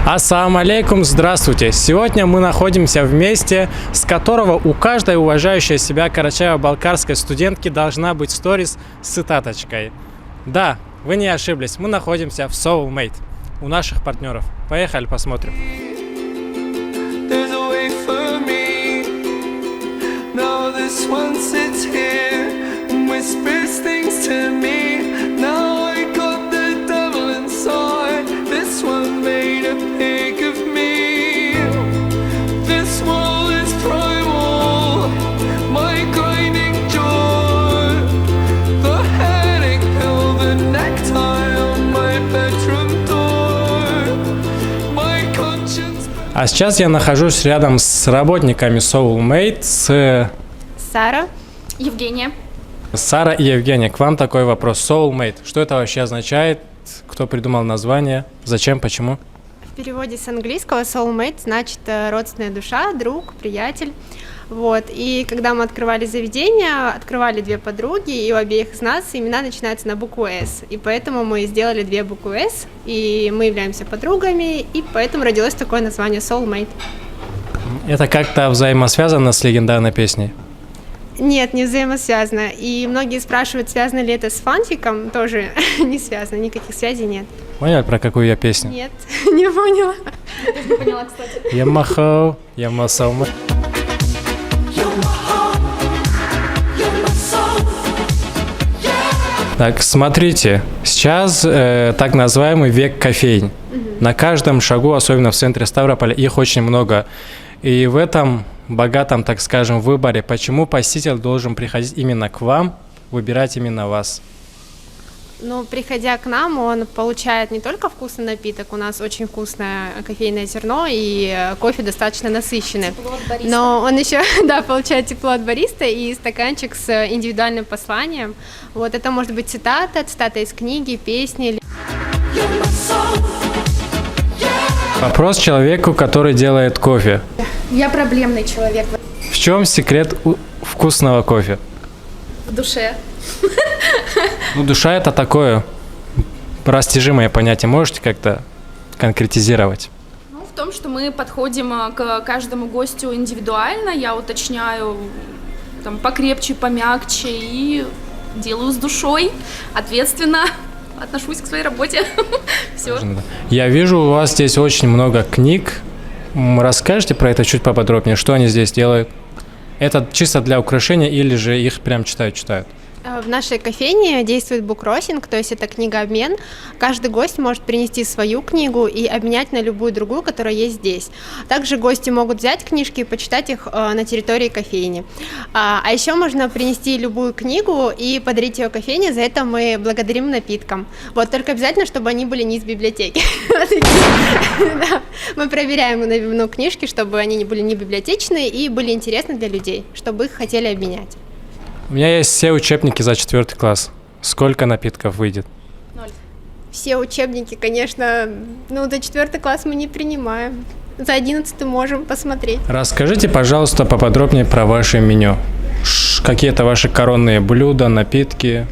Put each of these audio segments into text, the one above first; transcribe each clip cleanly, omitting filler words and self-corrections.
Ассаламу алейкум, здравствуйте! Сегодня мы находимся в месте, с которого у каждой уважающей себя карачаево-балкарской студентки должна быть сторис с цитаточкой. Да, вы не ошиблись, мы находимся в Soulmate у наших партнеров. Поехали, посмотрим. А сейчас я нахожусь рядом с работниками Soulmate, с Сара, Евгения. Сара и Евгения, к вам такой вопрос. Soulmate, что это вообще означает? Кто придумал название? Зачем? Почему? В переводе с английского soulmate значит родственная душа, друг, приятель. Вот. И когда мы открывали заведение, открывали две подруги, и у обеих из нас имена начинаются на букву «С». И поэтому мы сделали две буквы «С», и мы являемся подругами, и поэтому родилось такое название soulmate. Это как-то взаимосвязано с легендарной песней? Нет, не взаимосвязано. И многие спрашивают, связано ли это с фанфиком. Тоже не связано, никаких связей нет. Понял, про какую я песню? Нет, не поняла. Я тоже не поняла, кстати. Ямахо, Ямасома. Так, смотрите, сейчас так называемый век кофейн. На каждом шагу, особенно в центре Ставрополя, их очень много. И в этом богатом, так скажем, выборе, почему посетитель должен приходить именно к вам, выбирать именно вас? Ну, приходя к нам, он получает не только вкусный напиток, у нас очень вкусное кофейное зерно и кофе достаточно насыщенный, но он еще, да, получает тепло от бариста и стаканчик с индивидуальным посланием. Вот это может быть цитата из книги, песни. Вопрос человеку, который делает кофе. Я проблемный человек. В чем секрет вкусного кофе? В душе. Ну, душа — это такое растяжимое понятие. Можете как-то конкретизировать? Ну, в том, что мы подходим к каждому гостю индивидуально. Я уточняю там покрепче, помягче и делаю с душой, ответственно отношусь к своей работе. Все. Я вижу, у вас здесь очень много книг. Расскажите про это чуть поподробнее, что они здесь делают? Это чисто для украшения или же их прям читают? В нашей кофейне действует буккроссинг, то есть это книгообмен. Каждый гость может принести свою книгу и обменять на любую другую, которая есть здесь. Также гости могут взять книжки и почитать их на территории кофейни. А еще можно принести любую книгу и подарить ее кофейне, за это мы благодарим напиткам. Вот, только обязательно, чтобы они были не из библиотеки. Мы проверяем книжки, чтобы они были не библиотечные и были интересны для людей, чтобы их хотели обменять. У меня есть все учебники за 4 класс. Сколько напитков выйдет? 0. Все учебники, конечно, до 4 класса мы не принимаем. За 11 можем посмотреть. Расскажите, пожалуйста, поподробнее про ваше меню. Какие-то ваши коронные блюда, напитки?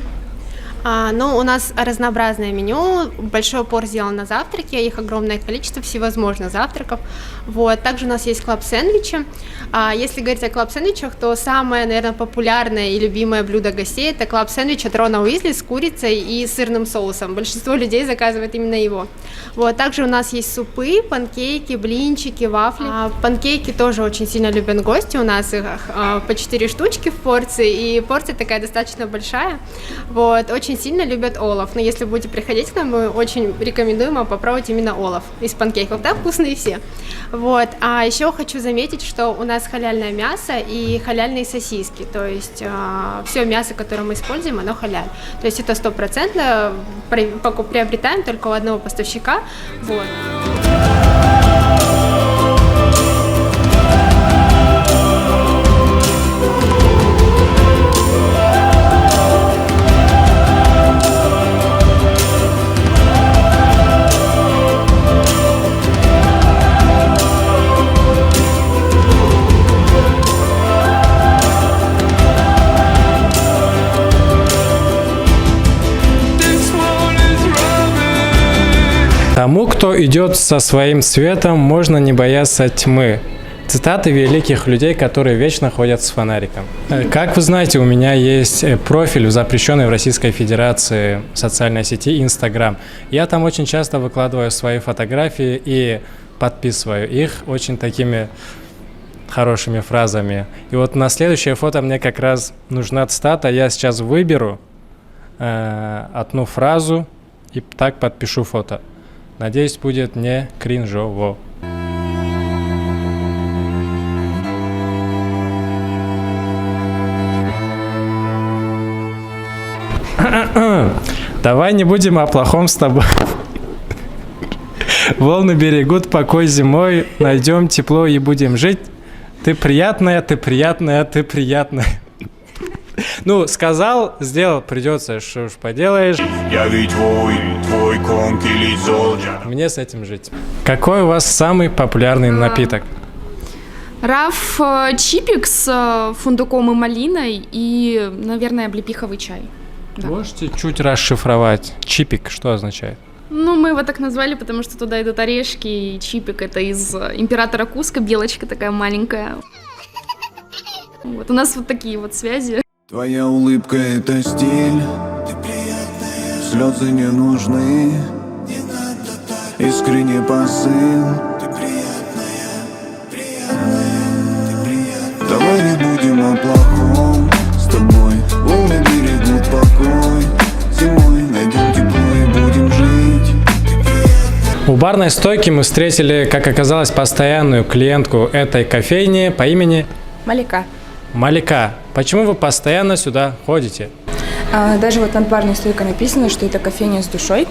У нас разнообразное меню, большой упор сделан на завтраки, их огромное количество всевозможных завтраков. Вот. Также у нас есть клаб-сэндвичи. Если говорить о клаб-сэндвичах, то самое, наверное, популярное и любимое блюдо гостей – это клаб-сэндвич от Рона Уизли с курицей и сырным соусом. Большинство людей заказывает именно его. Вот. Также у нас есть супы, панкейки, блинчики, вафли. Панкейки тоже очень сильно любят гости, у нас их по 4 штучки в порции, и порция такая достаточно большая. Вот. Очень сильно любят олов, но если будете приходить к нам, мы очень рекомендуем вам попробовать именно олов из панкейков, да, вкусные все. Вот. А еще хочу заметить, что у нас халяльное мясо и халяльные сосиски, то есть все мясо, которое мы используем, оно халяль. То есть это 100% приобретаем только у одного поставщика. Вот. Тому, кто идет со своим светом, можно не бояться тьмы. Цитаты великих людей, которые вечно ходят с фонариком. Как вы знаете, у меня есть профиль в запрещенной в Российской Федерации социальной сети Instagram. Я там очень часто выкладываю свои фотографии и подписываю их очень такими хорошими фразами. И вот на следующее фото мне как раз нужна цитата. Я сейчас выберу одну фразу и так подпишу фото. Надеюсь, будет не кринжово. Давай не будем о плохом с тобой. Волны берегут покой зимой, найдем тепло и будем жить. Ты приятная, ты приятная, ты приятная. Ну, сказал, сделал, придется, что уж поделаешь. Я ведь твой конкили золджа. Мне с этим жить. Какой у вас самый популярный напиток? Раф чипик с фундуком и малиной и, наверное, облепиховый чай. Да. Можете чуть расшифровать? Чипик, что означает? Ну, мы его так назвали, потому что туда идут орешки, и чипик это из императора Куско, белочка такая маленькая. Вот, у нас вот такие вот связи. Твоя улыбка это стиль, ты приятная. Слезы не нужны, не надо так. Искренний посыл, ты приятная, приятная, ты приятная. Давай не будем о плохом с тобой. Волны берегут покой. Зимой найдем тепло и будем жить. У барной стойки мы встретили, как оказалось, постоянную клиентку этой кофейни по имени Малика. Малика. Почему вы постоянно сюда ходите? Даже вот над барной стойкой написано, что это кофейня с душой.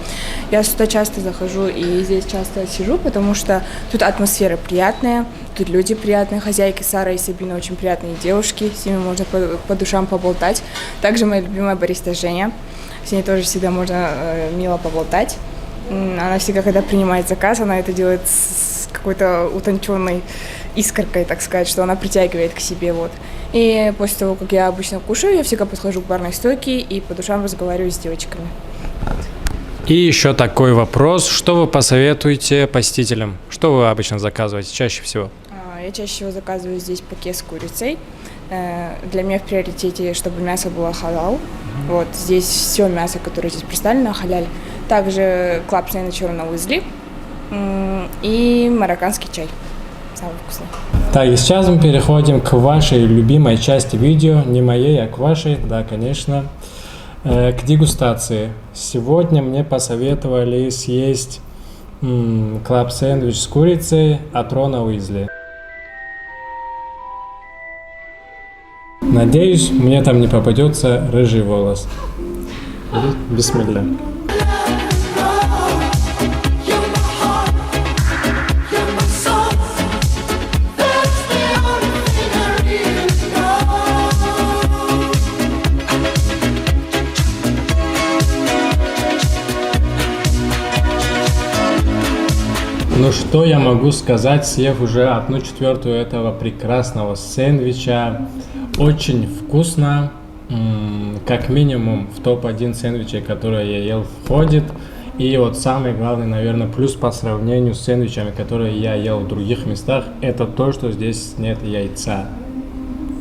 Я сюда часто захожу и здесь часто сижу, потому что тут атмосфера приятная, тут люди приятные, хозяйки Сара и Сабина очень приятные девушки, с ними можно по душам поболтать. Также моя любимая бариста Женя, с ней тоже всегда можно мило поболтать. Она всегда, когда принимает заказ, она это делает с какой-то утонченной искоркой, так сказать, что она притягивает к себе, вот. И после того, как я обычно кушаю, я всегда подхожу к барной стойке и по душам разговариваю с девочками. И еще такой вопрос. Что вы посоветуете посетителям? Что вы обычно заказываете чаще всего? Я чаще всего заказываю здесь пакет с курицей. Для меня в приоритете, чтобы мясо было халал. Вот, здесь все мясо, которое здесь представлено, халяль. Также клапсные на черном уизли и марокканский чай. Самый вкусный. Так, и сейчас мы переходим к вашей любимой части видео. Не моей, а к вашей, да, конечно. К дегустации. Сегодня мне посоветовали съесть клаб-сэндвич с курицей от Рона Уизли. Надеюсь, мне там не попадется рыжий волос. Бисмилля. Ну что я могу сказать, съев уже 1/4 этого прекрасного сэндвича. Очень вкусно, как минимум в топ-1 сэндвичей, которые я ел, входит. И вот самый главный, наверное, плюс по сравнению с сэндвичами, которые я ел в других местах, это то, что здесь нет яйца.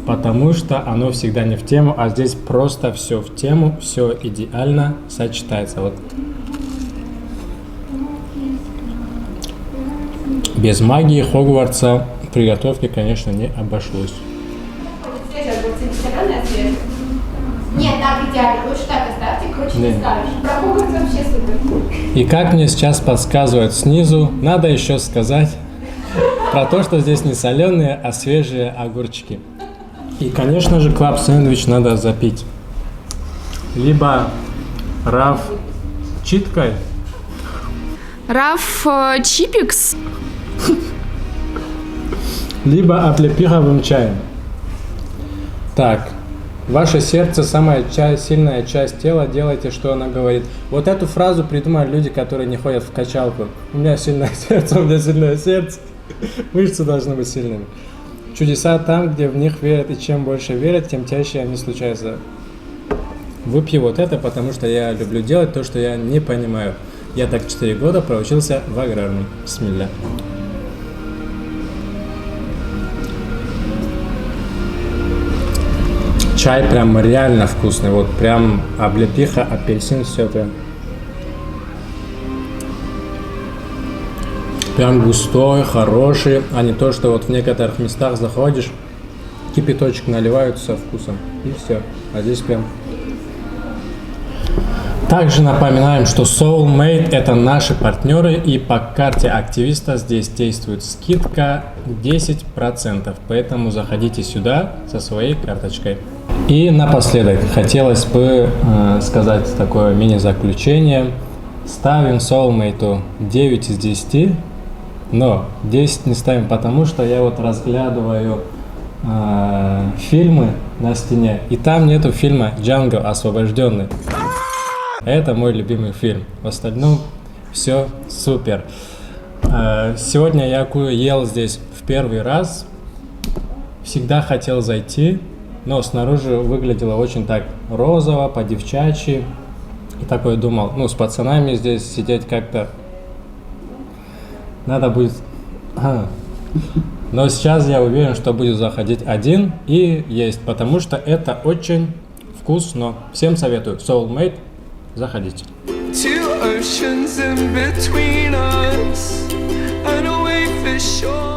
Потому что оно всегда не в тему, а здесь просто все в тему, все идеально сочетается. Вот. Без магии Хогвартса приготовки, конечно, не обошлось. Нет, так идеально. Лучше так оставьте, круче не скажешь. Про Хогвартс вообще супер. И как мне сейчас подсказывают снизу, надо еще сказать про то, что здесь не соленые, а свежие огурчики. И, конечно же, клаб-сэндвич надо запить. Либо раф читкой. Раф чипикс. Либо облепиховым чаем. Так, ваше сердце самая сильная часть тела, делайте, что она говорит. Вот эту фразу придумали люди, которые не ходят в качалку. У меня сильное сердце, у меня сильное сердце. Мышцы должны быть сильными. Чудеса там, где в них верят, и чем больше верят, тем чаще они случаются. Выпью вот это, потому что я люблю делать то, что я не понимаю. Я так 4 года проучился в аграрном. Бисмилля. Чай прям реально вкусный. Вот прям облепиха, апельсин, все прям. Прям густой, хороший, а не то, что вот в некоторых местах заходишь, кипяточек наливают со вкусом, и все. А здесь прям... Также напоминаем, что Soulmate — это наши партнеры, и по карте активиста здесь действует скидка 10%, поэтому заходите сюда со своей карточкой. И напоследок хотелось бы сказать такое мини-заключение. Ставим Soulmate 9 из 10. Но 10 не ставим, потому что я вот разглядываю фильмы на стене, и там нету фильма «Джанго освобожденный». Это мой любимый фильм. В остальном все супер. Сегодня я ел здесь в первый раз. Всегда хотел зайти, но снаружи выглядело очень так розово, по-девчачьи. И такой думал, ну, с пацанами здесь сидеть как-то надо будет... Но сейчас я уверен, что буду заходить один и есть, потому что это очень вкусно. Всем советую. Soulmate, заходите. Two oceans in between us, and a way for sure.